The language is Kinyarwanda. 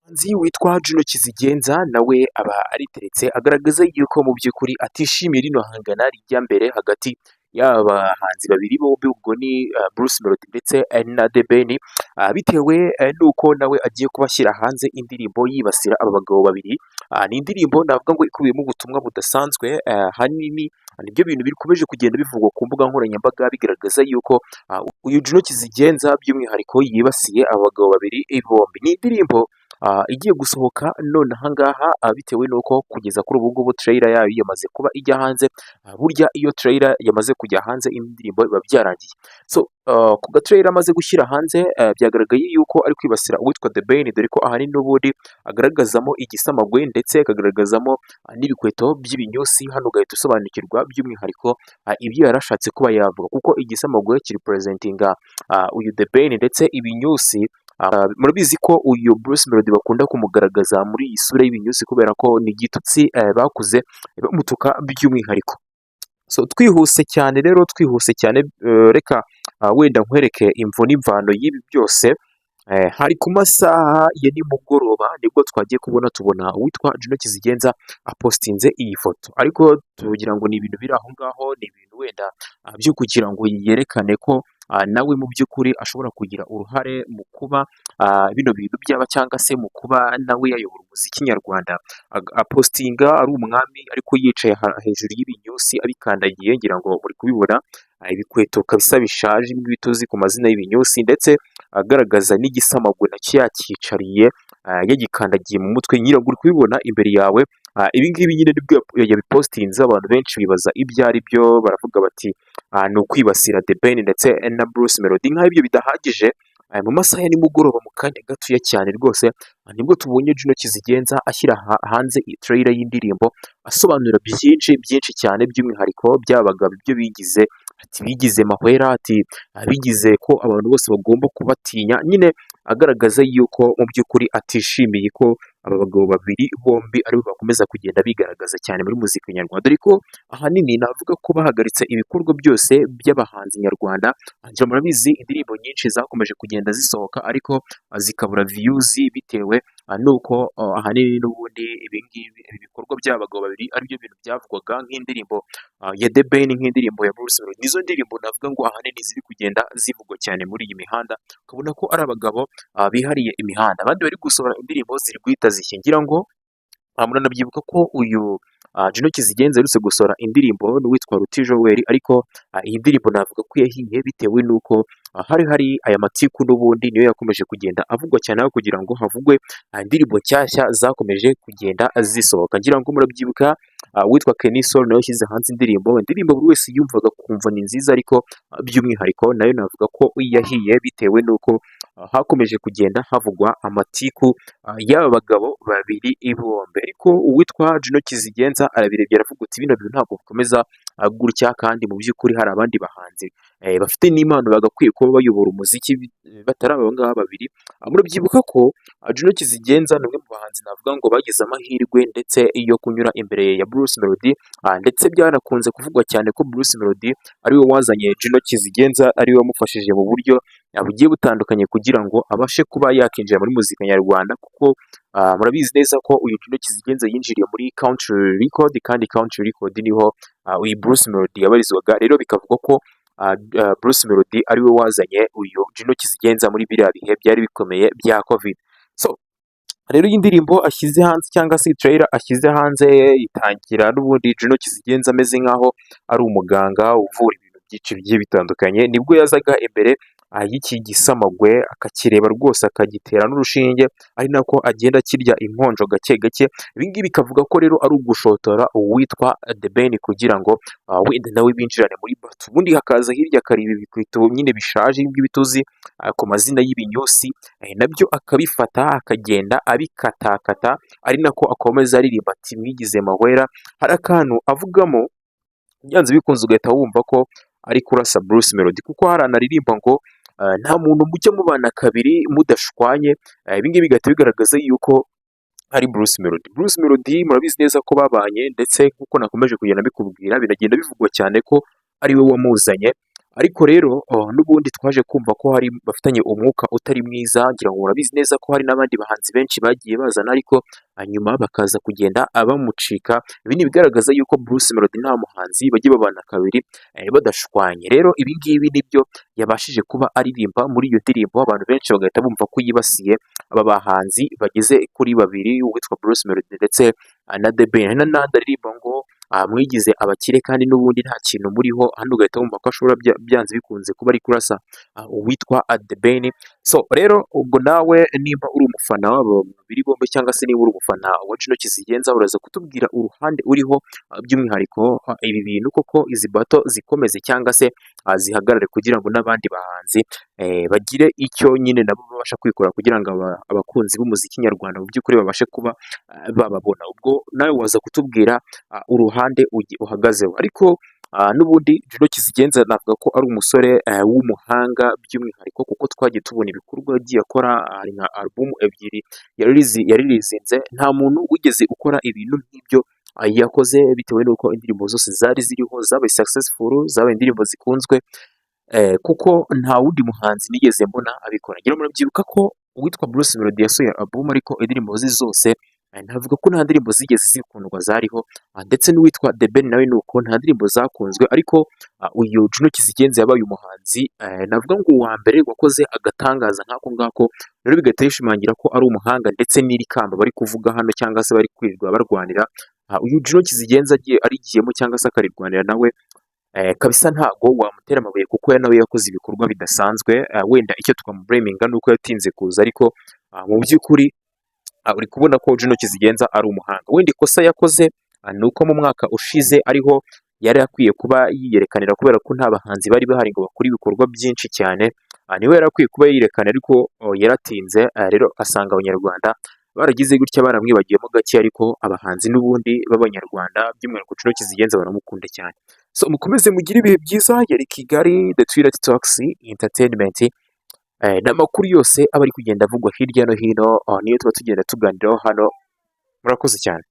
Umuhanzi witwa Juno Kizigenza nawe aba ariteretse agaragaza yuko mu by'ukuri atishimiye rino hangana rijya mbere hagati y'aba bahanzi babiri bombi ubwo ni Bruce Melody ndetse na The Ben bitewe n'uko nawe agiye kubashyira hanze indirimbo yibasira aba bagabo babiri. Ni indirimbo navuga ngo ikubiyemo ubutumwa budasanzwe ahanini nibyo bintu bikomeje kugenda bivugwa ku mbuga nkoranyambaga bigaragaza yuko uyu Juno Kizigenza by'umwihariko yibasiye aba bagabo babiri bombi. Ni indirimbo igiye gusohoka none aha ngaha bitewe n'uko kugeza kuri ubu ngubu trailer yayo yamaze kuba ijya hanze. Burya iyo trailer yamaze kujya hanze indirimbo biba byarangiye. So ku ga trailer amaze gushyira hanze byagaragaye yuko ari kwibasira uwitwa The Ben, dore ko ahanini n'ubundi agaragazamo igisamagwe ndetse akagaragazamo n'ibikweto by'ibinyusi. Hano ugahita usobanukirwa by'umwihariko ibyo yarashatse kuba yavuga, kuko igisamagwe kiri presentinga uyu The Ben ndetse ibinyusi murabizi ko uyu Bruce Melody bakunda kumugaragaza muri iyi sura y'ibinyusi kubera ko ni igitutsi bakuze bamutuka by'umwihariko. So twihuse cyane rero reka wenda nkwereke imvo n'imvano y'ibi byose. Hari ku masaha ya nimugoroba nibwo twagiye tubona uwitwa Juno Kizigenza apostinze iyi foto, ariko tugira ngo ni ibintu biri aho ngaho, ni ibintu wenda byo kugira ngo yerekane ko nawe mu by'ukuri ashobora kugira uruhare mu kuba bino bintu byaba cyangwa se mu kuba nawe yayobora umuziki nyarwanda. Apostinga ari umwami ariko yicaye hejuru y'ibinyusi abikandagiye, ngira ngo muri kubibona ibikweto kabisa bishaje n'ibituzi ku mazina y'ibinyusi, ndetse agaragaza n'igisamagwe nacyo yacyicariye yagikandagiye mu mutwe. Ngira ngo uri kubibona imbere yawe. Ibi ngibi nyine nibwo yabipostinze, abantu benshi bibaza ibyo ari byo, baravuga bati ni ukwibasira The Ben ndetse na Bruce Melody. Nk'aho ibyo bidahagije, mu masaha ya nimugoroba mu kanya gatoya cyane rwose nibwo tubonye Juno Kizigenza ashyira hanze trailer y'indirimbo asobanura byinshi cyane, by'umwihariko byabaga ibyo bigize ati bigize mahwera, ati bigize ko abantu bose bagomba kubatinya, nyine agaragaza yuko mu by'ukuri atishimiye ko aba bagabo babiri bombi aribo bakomeza kugenda bigaragaza cyane muri muzika nyarwanda, dore ko ahanini navuga ko bahagaritse ibikorwa byose by'abahanzi nyarwanda. Ngira murabizi indirimbo nyinshi zakomeje kugenda zisohoka ariko zikabura views bitewe nuko ahanini n'ubundi ibi bikorwa by'abagabo babiri aribyo bintu byavugwaga, nk'indirimbo ya The Ben, nk'indirimbo ya Bruce Melody. Nizo ndirimbo navuga ngo ahanini ziri kugenda zivugwa cyane muri iyi mihanda, ukabona ko ari abagabo bihariye imihanda. Abandi bari gusohora indirimbo ziri guhita zishyingira ngo muranabyibuka ko uyu Juno Kizigenza aherutse gusohora indirimbo n'uwitwa Ruti Joel, ariko iyi ndirimbo navuga ko yahiye bitewe n'uko hari aya matiku n'ubundi niyo yakomeje kugenda avugwa cyane, aho kugira ngo havugwe indirimbo nshyashya zakomeje kugenda zisohoka. Ngira ngo murabyibuka witwa Kenny Soul nawe yashyize hanze indirimbo buri wese yumvaga kumva ni nziza, ariko by'umwihariko nayo navuga ko yahiye bitewe n'uko hakomeje kugenda havugwa amatiku y'aba bagabo babiri bombi. Ariko uwitwa Juno Kizigenza arabirebye aravuga ati bino bintu ntabwo bikomeza gutya, kandi mu by'ukuri hari abandi bahanzi bafite n'impano bagakwiye kuba bayobora umuziki batari aba ngaba babiri. Murabyibuka ko Juno Kizigenza ni umwe mu bahanzi navuga ngo bagize amahirwe ndetse yo kunyura imbere ya Bruce Melody, ndetse byanakunze kuvugwa cyane ko Bruce Melody ariwe wazanye Juno Kizigenza, ariwe wamufashije mu buryo bugiye butandukanye kugira ngo abashe kuba yakinjira muri muzika nyarwanda, kuko murabizi neza ko uyu Juno Kizigenza yinjiriye muri Country Record, kandi Country Record niho uyu Bruce Melody yabarizwaga. Rero bikavuga ko Bruce Melody ariwe wazanye uyu Juno Kizigenza muri biriya bihe byari bikomeye bya Covid. So rero iyi ndirimbo ashyize hanze cyangwa se trailer ashyize hanze itangira n'ubundi Juno Kizigenza ameze nk'aho ari umuganga uvura ibintu byinshi bigiye bitandukanye. Nibwo yazaga imbere y'iki gisamagwe akakireba rwose akagitera n'urushinge, ari nako agenda akirya inkonjo gake gake. Ibi ngibi bikavuga ko rero ari ugushotora uwitwa The Ben kugira ngo wenda nawe binjirane muri bato. Ubundi hakaza hirya akareba ibikweto nyine bishaje by'ibituzi ku mazina y'ibinyusi, nabyo akabifata akagenda abikatakata, ari nako akomeza aririmba ati mwigize mahwera. Hari akantu avugamo byanze bikunze ugahita wumva ko ari kurasa Bruce Melody, kuko hari anaririmba ngo nta muntu mujya mubana kabiri mudashwanye. Ibi ngibi bigahita bigaragaza yuko ari Bruce Melody. Bruce Melody murabizi neza ko babanye, ndetse nk'uko nakomeje kugenda mbikubwira biragenda bivugwa cyane ko ari we wamuzanye ariko rero n'ubundi twaje kumva ko hari bafitanye umwuka utari mwiza, ngira ngo murabizi neza ko hari n'abandi bahanzi benshi bagiye bazana ariko hanyuma bakaza kugenda bamucika. Ibi ni ibigaragaza yuko Bruce Melody nta muhanzi bajya babana kabiri badashwanye. Rero ibi ngibi nibyo yabashije kuba aririmba muri iyo ndirimbo, abantu benshi bagahita bumva ko yibasiye aba bahanzi bageze kuri babiri, uwitwa Bruce Melody ndetse na The Ben. Hari n'andi aririmba ngo mwigize abakire kandi n'ubundi nta kintu muriho, hano ugahita wumva ko ashobora byanze bikunze kuba ari kurasa uwitwa The Ben. So rero ubwo nawe nimba uri umufana w'aba babiri bombi cyangwa se niba uri umufana wa Juno Kizigenza, uraza kutubwira uruhande uriho by'umwihariko ibi bintu koko izi bato zikomeze cyangwa se zihagarare kugira ngo n'abandi bahanzi bagire icyo nyine nabo babasha kwikora kugira ngo abakunzi b'umuziki nyarwanda mu by'ukuri babashe kuba bababona. Ubwo nawe waza kutubwira uruhande uhagazeho. Ariko n'ubundi Juno Kizigenza navuga ko ari umusore w'umuhanga by'umwihariko, kuko twagiye tubona ibikorwa yagiye akora, hari nka album ebyiri yaririzinze, nta muntu wigeze ukora ibintu nk'ibyo yakoze, bitewe n'uko indirimbo zose zari ziriho zabaye successful, zabaye indirimbo zikunzwe, kuko nta wundi muhanzi nigeze mbona abikora. Ngira murabyibuka ko uwitwa Bruce Melody yasohoye album ariko indirimbo ze zose navuga ko nta ndirimbo zigeze zikundwa zariho, ndetse n'uwitwa The Ben nawe nuko nta ndirimbo zakunzwe, ariko uyu Juno Kizigenza yabaye umuhanzi navuga ngo uwa mbere wakoze agatangaza nk'ako ngako. Rero bigahita bishimangira ko ari umuhanga, ndetse n'iri kamba bari kuvuga hano cyangwa se bari kwirirwa barwanira, uyu Juno Kizigenza agiye arigiyemo cyangwa se akarirwanira nawe kabisa ntago wamutera amabuye, kuko nawe yakoze ibikorwa bidasanzwe. Wenda icyo twamubureminga ni uko yatinze kuza, ariko mu by'ukuri uri kubona ko Juno Kizigenza ari umuhanga. Wenda ikosa yakoze ni uko mu mwaka ushize ariho yari akwiye kuba yiyerekanira, kubera ko nta bahanzi bari bahari ngo bakore ibikorwa byinshi cyane, niwe yari akwiye kuba yiyerekana, ariko yaratinze. Rero asanga abanyarwanda baragize gutya baramwibagiyemo gake, ariko abahanzi n'ubundi b'abanyarwanda by'umwihariko Juno Kizigenza baramukunda cyane. So mukomeze mugire ibihe byiza. Yari Kigali The Twitter Talks Entertainment. N'amakuru yose aba ari kugenda avugwa hirya no hino niyo tuba tugenda tuganiraho hano. Murakoze cyane.